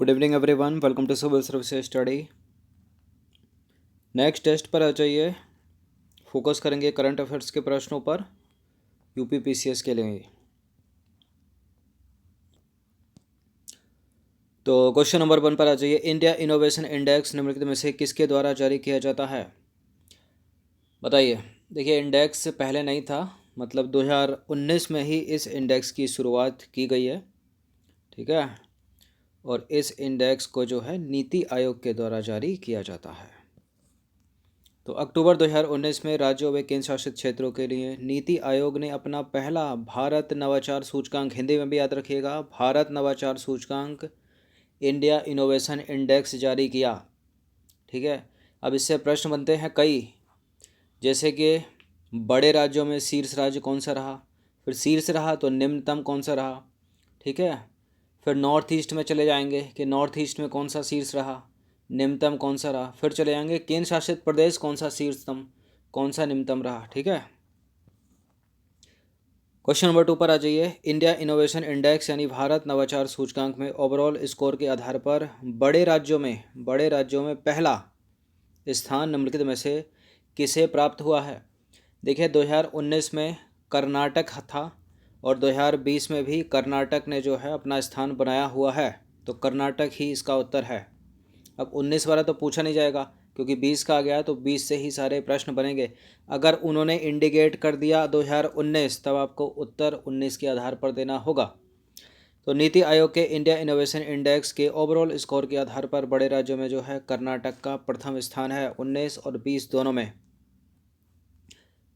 Good evening everyone, welcome to civil service study. Next test पर आ जाइए। Focus करेंगे करंट अफेयर्स के प्रश्नों पर यूपी पीसीएस के लिए। तो क्वेश्चन नंबर 1 पर आ जाइए। इंडिया इनोवेशन इंडेक्स निम्नलिखित में से किसके द्वारा जारी किया जाता है? बताइए। देखिए, इंडेक्स पहले नहीं था, मतलब 2019 में ही इस इंडेक्स की शुरुआत की गई है। ठीक है। और इस इंडेक्स को जो है नीति आयोग के द्वारा जारी किया जाता है। तो अक्टूबर 2019 में राज्यों व केंद्र शासित क्षेत्रों के लिए नीति आयोग ने अपना पहला भारत नवाचार सूचकांक, हिंदी में भी याद रखिएगा, भारत नवाचार सूचकांक इंडिया इनोवेशन इंडेक्स जारी किया। ठीक है। अब इससे प्रश्न बनते हैं कई, जैसे कि बड़े राज्यों में शीर्ष राज्य कौन सा रहा, फिर शीर्ष रहा तो निम्नतम कौन सा रहा। ठीक है। फिर नॉर्थ ईस्ट में चले जाएंगे कि नॉर्थ ईस्ट में कौन सा शीर्ष रहा, निम्नतम कौन सा रहा। फिर चले जाएंगे केंद्र शासित प्रदेश कौन सा शीर्षतम, कौन सा निम्नतम रहा। ठीक है। क्वेश्चन नंबर 2 पर आ जाइए। इंडिया इनोवेशन इंडेक्स यानी भारत नवाचार सूचकांक में ओवरऑल स्कोर के आधार पर बड़े राज्यों में पहला स्थान निम्नलिखित में से किसे प्राप्त हुआ है? देखिए, 2019 में कर्नाटक था और 2020 में भी कर्नाटक ने जो है अपना स्थान बनाया हुआ है, तो कर्नाटक ही इसका उत्तर है। अब 19 वाला तो पूछा नहीं जाएगा क्योंकि 20 का आ गया, तो 20 से ही सारे प्रश्न बनेंगे। अगर उन्होंने इंडिकेट कर दिया 2019, तब आपको उत्तर 19 के आधार पर देना होगा। तो नीति आयोग के इंडिया इनोवेशन इंडेक्स के ओवरऑल स्कोर के आधार पर बड़े राज्यों में जो है कर्नाटक का प्रथम स्थान है, 19 और 20 दोनों में।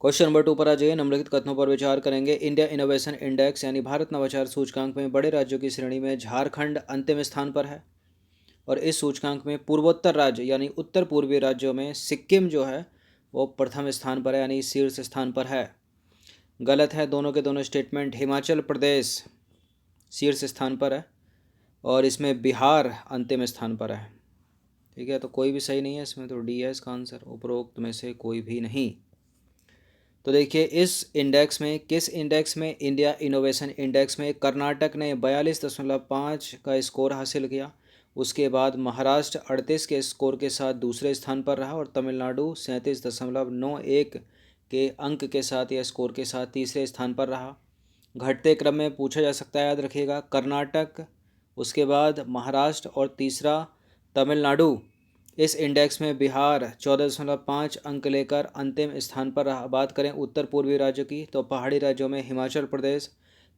क्वेश्चन नंबर 2 पर आ जाइए। निम्नलिखित कथनों पर विचार करेंगे। इंडिया इनोवेशन इंडेक्स यानी भारत नवाचार सूचकांक में बड़े राज्यों की श्रेणी में झारखंड अंतिम स्थान पर है और इस सूचकांक में पूर्वोत्तर राज्य यानी उत्तर पूर्वी राज्यों में सिक्किम जो है वो प्रथम स्थान पर है, यानी शीर्ष स्थान पर है। गलत है दोनों के दोनों स्टेटमेंट। हिमाचल प्रदेश शीर्ष स्थान पर है और इसमें बिहार अंतिम स्थान पर है। ठीक है, तो कोई भी सही नहीं है इसमें, तो डी है इसका आंसर, उपरोक्त में से कोई भी नहीं। तो देखिए, इस इंडेक्स में, किस इंडेक्स में? इंडिया इनोवेशन इंडेक्स में कर्नाटक ने 42.5 का स्कोर हासिल किया। उसके बाद महाराष्ट्र 38 के स्कोर के साथ दूसरे स्थान पर रहा और तमिलनाडु 37.91 के अंक के साथ या स्कोर के साथ तीसरे स्थान पर रहा। घटते क्रम में पूछा जा सकता है, याद रखिएगा, कर्नाटक, उसके बाद महाराष्ट्र और तीसरा तमिलनाडु। इस इंडेक्स में बिहार 14.5 अंक लेकर अंतिम स्थान पर रहा। बात करें उत्तर पूर्वी राज्यों की, तो पहाड़ी राज्यों में हिमाचल प्रदेश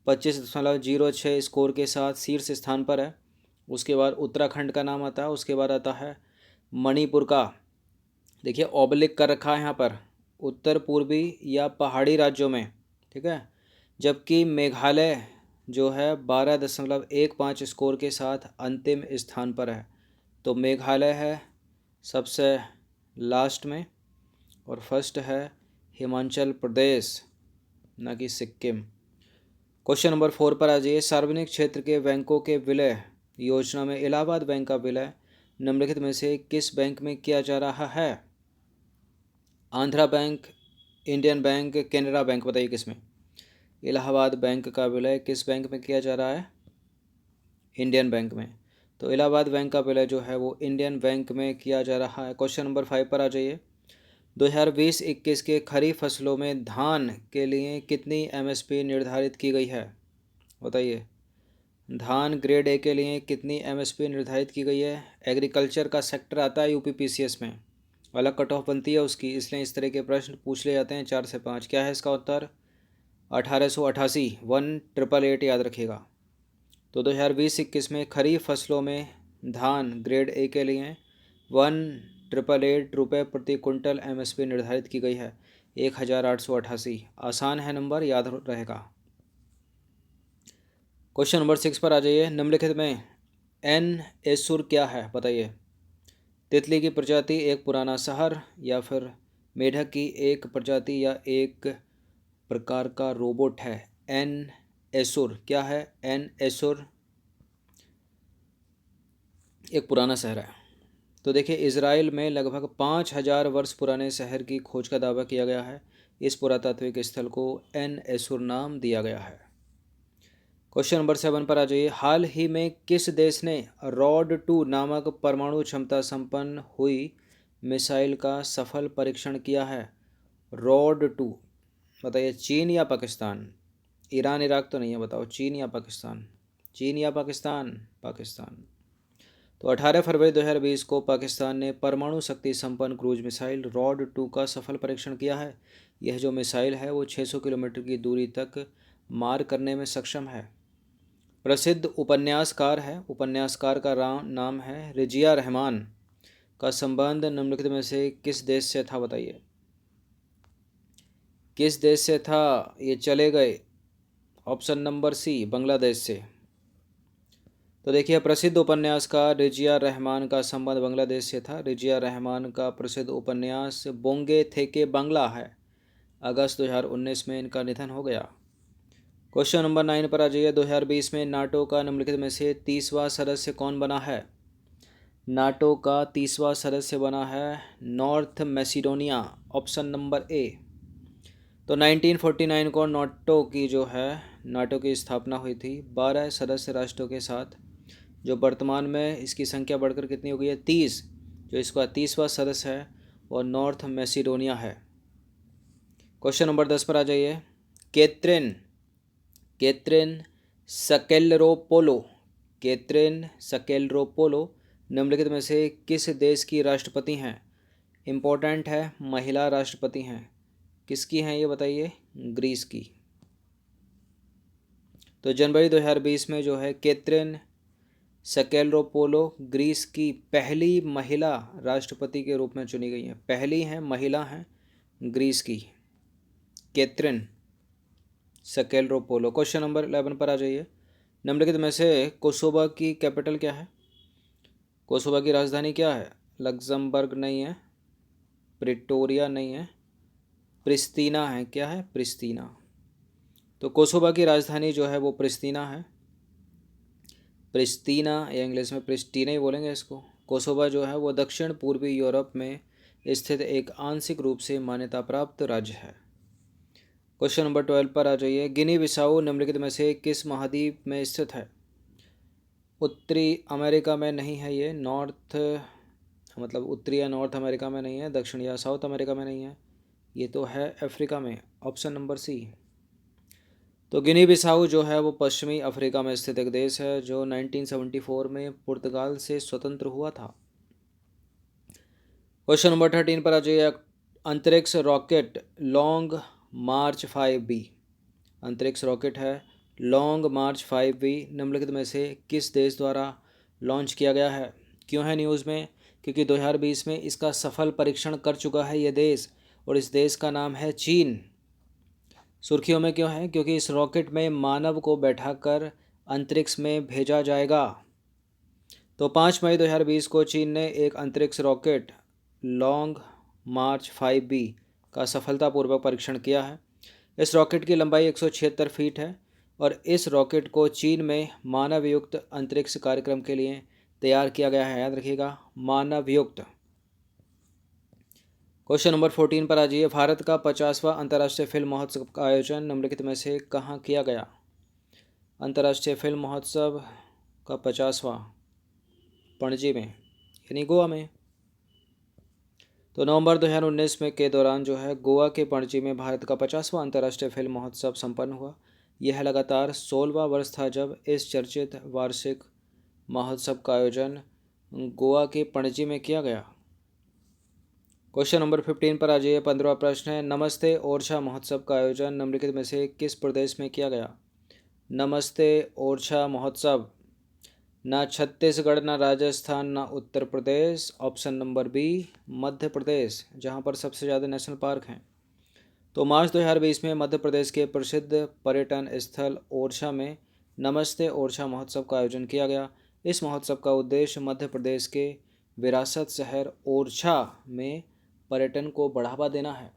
25.06 स्कोर के साथ शीर्ष स्थान पर है। उसके बाद उत्तराखंड का नाम आता है, उसके बाद आता है मणिपुर का। देखिए, ऑब्लिक कर रखा है यहाँ पर, उत्तर पूर्वी या पहाड़ी राज्यों में। ठीक है। जबकि मेघालय जो है 12.15 स्कोर के साथ अंतिम स्थान पर है। तो मेघालय है सबसे लास्ट में और फर्स्ट है हिमाचल प्रदेश, ना कि सिक्किम। क्वेश्चन नंबर 4 पर आ जाइए। सार्वजनिक क्षेत्र के बैंकों के विलय योजना में इलाहाबाद बैंक का विलय निम्नलिखित में से किस बैंक में किया जा रहा है? Andhra bank, Indian bank, Canara bank, बताइए किस में? इलाहाबाद बैंक का विलय किस बैंक में किया जा रहा है? इंडियन बैंक में। तो इलाहाबाद बैंक का विलय जो है वो इंडियन बैंक में किया जा रहा है। क्वेश्चन नंबर 5 पर आ जाइए। 2020-21 के खरीफ फसलों में धान के लिए कितनी एमएसपी निर्धारित की गई है? बताइए। धान ग्रेड ए के लिए कितनी एमएसपी निर्धारित की गई है? एग्रीकल्चर का सेक्टर आता है यूपी पीसीएस में, अलग कट ऑफ बनती है उसकी, इसलिए इस तरह के प्रश्न पूछ लिए जाते हैं 4 से 5। क्या है इसका उत्तर? 1888, 1888 याद रखिएगा। तो 2020-21 में खरीफ फसलों में धान ग्रेड ए के लिए 1888 रुपये प्रति कुंटल एमएसपी निर्धारित की गई है, 1888। आसान है नंबर, याद रहेगा। क्वेश्चन नंबर 6 पर आ जाइए। निम्नलिखित में एन एसुर क्या है? बताइए। तितली की प्रजाति, एक पुराना शहर, या फिर मेढक की एक प्रजाति, या एक प्रकार का रोबोट है? एन एसुर क्या है? एन एसुर एक पुराना शहर है। तो देखिए, इजराइल में लगभग 5000 वर्ष पुराने शहर की खोज का दावा किया गया है। इस पुरातात्विक स्थल को एन एसुर नाम दिया गया है। क्वेश्चन नंबर 7 पर आ जाइए। हाल ही में किस देश ने रॉड 2 नामक परमाणु क्षमता संपन्न हुई मिसाइल का सफल परीक्षण किया है? रॉड 2 बताइए, चीन या पाकिस्तान? ईरान इराक तो नहीं है, बताओ चीन या पाकिस्तान? चीन या पाकिस्तान? पाकिस्तान। तो 18 फरवरी 2020 को पाकिस्तान ने परमाणु शक्ति संपन्न क्रूज मिसाइल रॉड 2 का सफल परीक्षण किया है। यह जो मिसाइल है वो 600 किलोमीटर की दूरी तक मार करने में सक्षम है। प्रसिद्ध उपन्यासकार है, उपन्यासकार का नाम है रजिया रहमान का संबंध निम्नलिखित में से किस देश से था? बताइए किस देश से था? ये चले गए। ऑप्शन नंबर सी, बांग्लादेश से। तो देखिए, प्रसिद्ध उपन्यासकार रजिया रहमान का संबंध बांग्लादेश से था। रजिया रहमान का प्रसिद्ध उपन्यास बोंगे थेके बांग्ला है। अगस्त 2019 में इनका निधन हो गया। क्वेश्चन नंबर 9 पर आ जाइए। 2020 में नाटो का निम्नलिखित में से 30वां सदस्य कौन बना है? नाटो का 30वां सदस्य बना है north Macedonia. Option number A. तो 1949 को नाटो की स्थापना हुई थी 12 सदस्य राष्ट्रों के साथ, जो वर्तमान में इसकी संख्या बढ़कर कितनी हो गई है? 30। जो इसका 30वां सदस्य है वो नॉर्थ मैसिडोनिया है। क्वेश्चन नंबर 10 पर आ जाइए। कैथरीन स्केलरोपोलो निम्नलिखित में से किस देश की राष्ट्रपति हैं? इम्पोर्टेंट है, महिला राष्ट्रपति हैं। किसकी हैं ये बताइए? ग्रीस की। तो जनवरी 2020 में जो है कैथरीन स्केलरोपोलो ग्रीस की पहली महिला राष्ट्रपति के रूप में चुनी गई हैं। पहली हैं, महिला हैं ग्रीस की, कैथरीन स्केलरोपोलो। क्वेश्चन नंबर 11 पर आ जाइए। निम्नलिखित में से कोसोवो की कैपिटल क्या है? कोसोवो की राजधानी क्या है? लग्जमबर्ग नहीं है, प्रिटोरिया नहीं है, प्रिस्तीना है। क्या है? प्रिस्तीना। तो कोसोवो की राजधानी जो है वो प्रिस्तीना है। प्रिस्तीना या इंग्लिश में प्रिस्टीना ही बोलेंगे इसको। कोसोवो जो है वो दक्षिण पूर्वी यूरोप में स्थित एक आंशिक रूप से मान्यता प्राप्त राज्य है। क्वेश्चन नंबर 12 पर आ जाइए। गिनी बिसाऊ निम्नलिखित में से किस महाद्वीप में स्थित है? उत्तरी अमेरिका में नहीं है ये, उत्तरी या नॉर्थ अमेरिका में नहीं है, दक्षिण या साउथ अमेरिका में नहीं है, ये तो है अफ्रीका में। Option number C. तो गिनी बिसाऊ जो है वो पश्चिमी अफ्रीका में स्थित एक देश है जो 1974 में पुर्तगाल से स्वतंत्र हुआ था। क्वेश्चन नंबर 13 पर आ जाइए। अंतरिक्ष रॉकेट लॉन्ग मार्च 5B, अंतरिक्ष रॉकेट है लॉन्ग मार्च 5B, निम्नलिखित में से किस देश द्वारा लॉन्च किया गया है? क्यों है न्यूज़ में? क्योंकि 2020 में इसका सफल परीक्षण कर चुका है ये देश, और इस देश का नाम है चीन। सुर्खियों में क्यों है? क्योंकि इस रॉकेट में मानव को बैठाकर अंतरिक्ष में भेजा जाएगा। तो 5 मई 2020 को चीन ने एक अंतरिक्ष रॉकेट लॉन्ग मार्च 5B का सफलतापूर्वक परीक्षण किया है। इस रॉकेट की लंबाई 176 फीट है और इस रॉकेट को चीन में मानव युक्त अंतरिक्ष कार्यक्रम के लिए तैयार किया गया है। याद रखिएगा, मानव युक्त। क्वेश्चन नंबर 14 पर आ जाइए। भारत का 50वां अंतर्राष्ट्रीय फिल्म महोत्सव का आयोजन निम्नलिखित में से कहाँ किया गया? अंतर्राष्ट्रीय फिल्म महोत्सव का 50वां पणजी में, यानी गोवा में। तो नवंबर 2019 में के दौरान जो है गोवा के पणजी में भारत का 50वां अंतर्राष्ट्रीय फिल्म महोत्सव संपन्न हुआ। यह लगातार 16वां वर्ष था जब इस चर्चित वार्षिक महोत्सव का आयोजन गोवा के पणजी में किया गया। क्वेश्चन नंबर 15 पर आ जाइए। 15वां प्रश्न है, नमस्ते ओरछा महोत्सव का आयोजन निम्नलिखित में से किस प्रदेश में किया गया? नमस्ते ओरछा महोत्सव ना छत्तीसगढ़, ना राजस्थान, ना Uttar Pradesh. Option number B, Madhya Pradesh, जहां पर सबसे ज़्यादा नेशनल पार्क हैं। तो मार्च 2020 में मध्य प्रदेश के प्रसिद्ध पर्यटन स्थल ओरछा में नमस्ते ओरछा महोत्सव का आयोजन किया गया। इस महोत्सव का उद्देश्य मध्य प्रदेश के विरासत शहर ओरछा में पर्यटन को बढ़ावा देना है।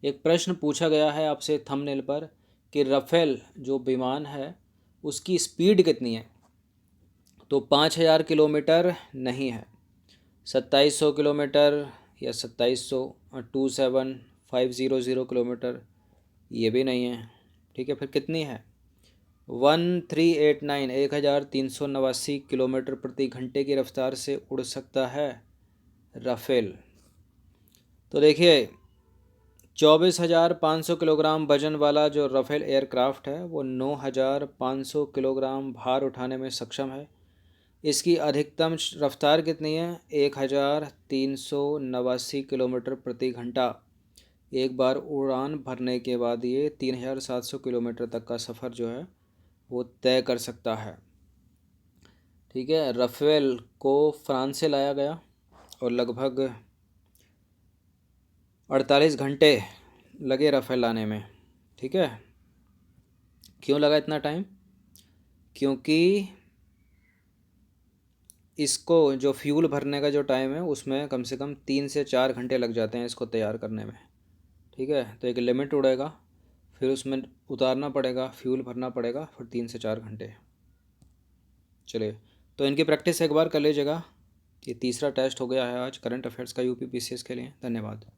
एक प्रश्न पूछा गया है आपसे थंबनेल पर कि राफेल जो विमान है उसकी स्पीड कितनी है? तो 5000 किलोमीटर नहीं है, 2700 किलोमीटर या 2750 किलोमीटर ये भी नहीं है। ठीक है, फिर कितनी है? 1389 1389 किलोमीटर प्रति घंटे की रफ्तार से उड़ सकता है राफेल। तो देखिए 24,500 किलोग्राम वजन वाला जो राफेल एयरक्राफ्ट है वो 9,500 किलोग्राम भार उठाने में सक्षम है। इसकी अधिकतम रफ्तार कितनी है? 1,389 किलोमीटर प्रति घंटा। एक बार उड़ान भरने के बाद ये 3,700 किलोमीटर तक का सफ़र जो है वो तय कर सकता है। ठीक है, राफेल को फ्रांस से लाया गया और लगभग 48 घंटे लगे राफेल लाने में। ठीक है, क्यों लगा इतना टाइम? क्योंकि इसको जो फ्यूल भरने का जो टाइम है उसमें कम से कम 3 से 4 घंटे लग जाते हैं इसको तैयार करने में। ठीक है, तो एक लिमिट उड़ेगा, फिर उसमें उतारना पड़ेगा, फ्यूल भरना पड़ेगा, फिर 3 से 4 घंटे। चलिए, तो इनकी प्रैक्टिस एक बार कर लीजिएगा। ये तीसरा टेस्ट हो गया है आज करंट अफेयर्स का यूपी पीसीएस के लिए। धन्यवाद।